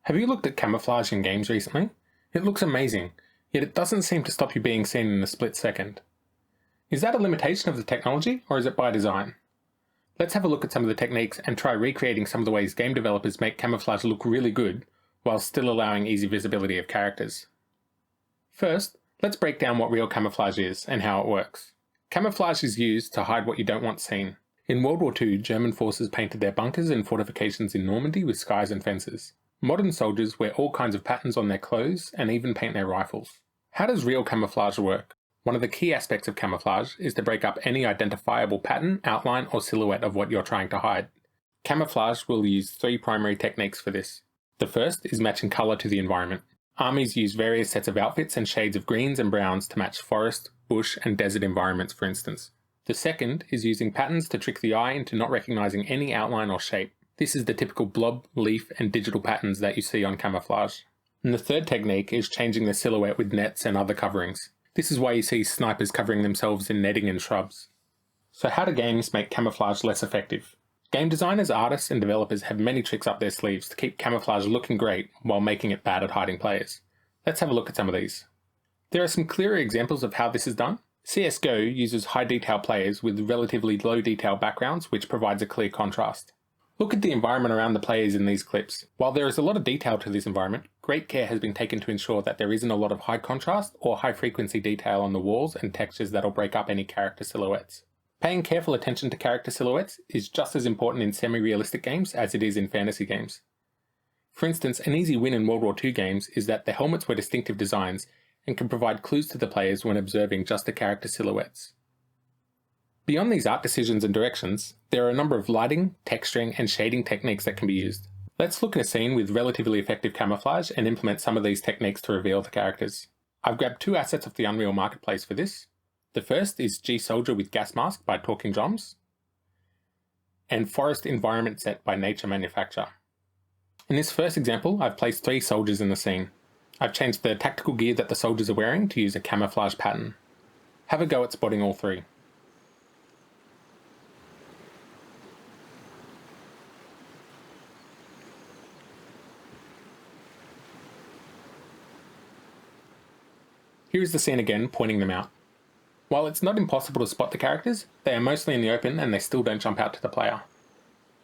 Have you looked at camouflage in games recently? It looks amazing, yet it doesn't seem to stop you being seen in a split second. Is that a limitation of the technology, or is it by design? Let's have a look at some of the techniques and try recreating some of the ways game developers make camouflage look really good, while still allowing easy visibility of characters. First, let's break down what real camouflage is and how it works. Camouflage is used to hide what you don't want seen. In World War II, German forces painted their bunkers and fortifications in Normandy with skies and fences. Modern soldiers wear all kinds of patterns on their clothes and even paint their rifles. How does real camouflage work? One of the key aspects of camouflage is to break up any identifiable pattern, outline, or silhouette of what you're trying to hide. Camouflage will use three primary techniques for this. The first is matching colour to the environment. Armies use various sets of outfits and shades of greens and browns to match forest, bush, and desert environments, for instance. The second is using patterns to trick the eye into not recognising any outline or shape. This is the typical blob, leaf, and digital patterns that you see on camouflage. And the third technique is changing the silhouette with nets and other coverings. This is why you see snipers covering themselves in netting and shrubs. So how do games make camouflage less effective? Game designers, artists, and developers have many tricks up their sleeves to keep camouflage looking great while making it bad at hiding players. Let's have a look at some of these. There are some clearer examples of how this is done. CSGO uses high detail players with relatively low detail backgrounds, which provides a clear contrast. Look at the environment around the players in these clips. While there is a lot of detail to this environment, great care has been taken to ensure that there isn't a lot of high contrast or high frequency detail on the walls and textures that'll break up any character silhouettes. Paying careful attention to character silhouettes is just as important in semi-realistic games as it is in fantasy games. For instance, an easy win in World War II games is that the helmets were distinctive designs and can provide clues to the players when observing just the character silhouettes. Beyond these art decisions and directions, there are a number of lighting, texturing, and shading techniques that can be used. Let's look at a scene with relatively effective camouflage and implement some of these techniques to reveal the characters. I've grabbed two assets off the Unreal Marketplace for this. The first is G-Soldier with Gas Mask by Talking Drums, and Forest Environment Set by Nature Manufacture. In this first example, I've placed 3 soldiers in the scene. I've changed the tactical gear that the soldiers are wearing to use a camouflage pattern. Have a go at spotting all 3. Here is the scene again, pointing them out. While it's not impossible to spot the characters, they are mostly in the open and they still don't jump out to the player.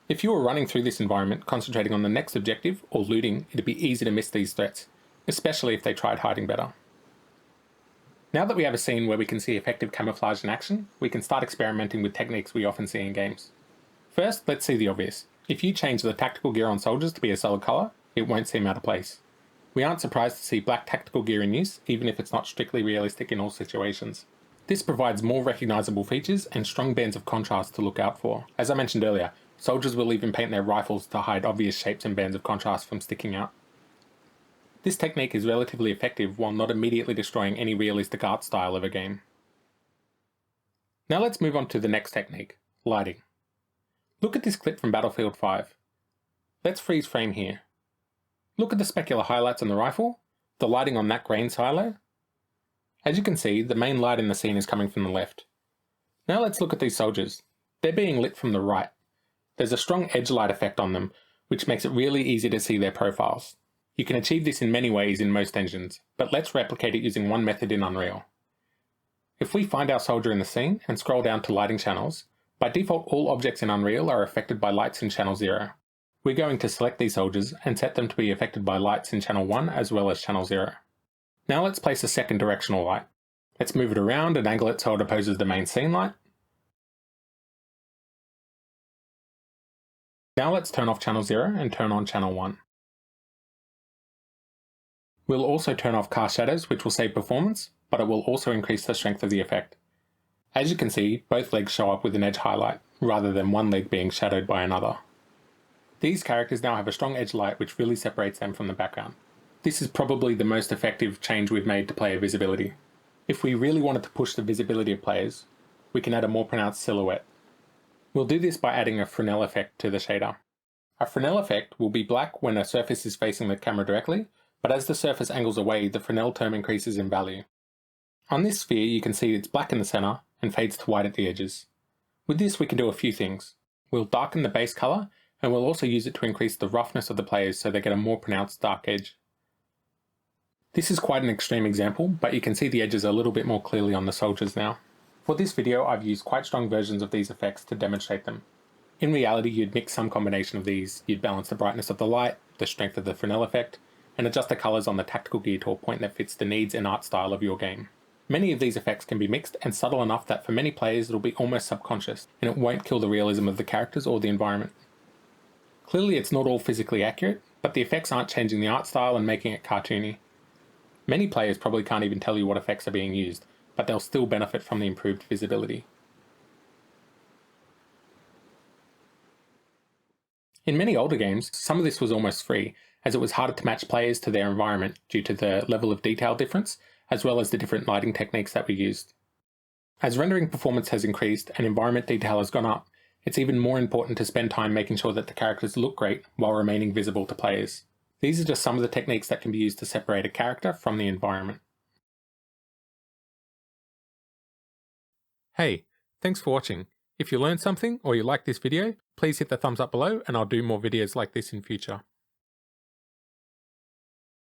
If you were running through this environment concentrating on the next objective or looting, it'd be easy to miss these threats, especially if they tried hiding better. Now that we have a scene where we can see effective camouflage in action, we can start experimenting with techniques we often see in games. First, let's see the obvious. If you change the tactical gear on soldiers to be a solid colour, it won't seem out of place. We aren't surprised to see black tactical gear in use, even if it's not strictly realistic in all situations. This provides more recognisable features and strong bands of contrast to look out for. As I mentioned earlier, soldiers will even paint their rifles to hide obvious shapes and bands of contrast from sticking out. This technique is relatively effective while not immediately destroying any realistic art style of a game. Now let's move on to the next technique, lighting. Look at this clip from Battlefield 5. Let's freeze frame here. Look at the specular highlights on the rifle, the lighting on that grain silo. As you can see, the main light in the scene is coming from the left. Now let's look at these soldiers. They're being lit from the right. There's a strong edge light effect on them, which makes it really easy to see their profiles. You can achieve this in many ways in most engines, but let's replicate it using one method in Unreal. If we find our soldier in the scene and scroll down to lighting channels, by default all objects in Unreal are affected by lights in channel 0. We're going to select these soldiers and set them to be affected by lights in channel 1 as well as channel 0. Now let's place a second directional light. Let's move it around and angle it so it opposes the main scene light. Now let's turn off channel 0 and turn on channel 1. We'll also turn off cast shadows, which will save performance, but it will also increase the strength of the effect. As you can see, both legs show up with an edge highlight, rather than one leg being shadowed by another. These characters now have a strong edge light which really separates them from the background. This is probably the most effective change we've made to player visibility. If we really wanted to push the visibility of players, we can add a more pronounced silhouette. We'll do this by adding a Fresnel effect to the shader. A Fresnel effect will be black when a surface is facing the camera directly, but as the surface angles away, the Fresnel term increases in value. On this sphere you can see it's black in the centre and fades to white at the edges. With this we can do a few things. We'll darken the base colour and we'll also use it to increase the roughness of the players so they get a more pronounced dark edge. This is quite an extreme example, but you can see the edges a little bit more clearly on the soldiers now. For this video, I've used quite strong versions of these effects to demonstrate them. In reality, you'd mix some combination of these. You'd balance the brightness of the light, the strength of the Fresnel effect, and adjust the colours on the tactical gear to a point that fits the needs and art style of your game. Many of these effects can be mixed and subtle enough that for many players it'll be almost subconscious, and it won't kill the realism of the characters or the environment. Clearly it's not all physically accurate, but the effects aren't changing the art style and making it cartoony. Many players probably can't even tell you what effects are being used, but they'll still benefit from the improved visibility. In many older games, some of this was almost free, as it was harder to match players to their environment due to the level of detail difference, as well as the different lighting techniques that were used. As rendering performance has increased and environment detail has gone up, it's even more important to spend time making sure that the characters look great while remaining visible to players. These are just some of the techniques that can be used to separate a character from the environment. Hey, thanks for watching. If you learned something or you liked this video, please hit the thumbs up below and I'll do more videos like this in future.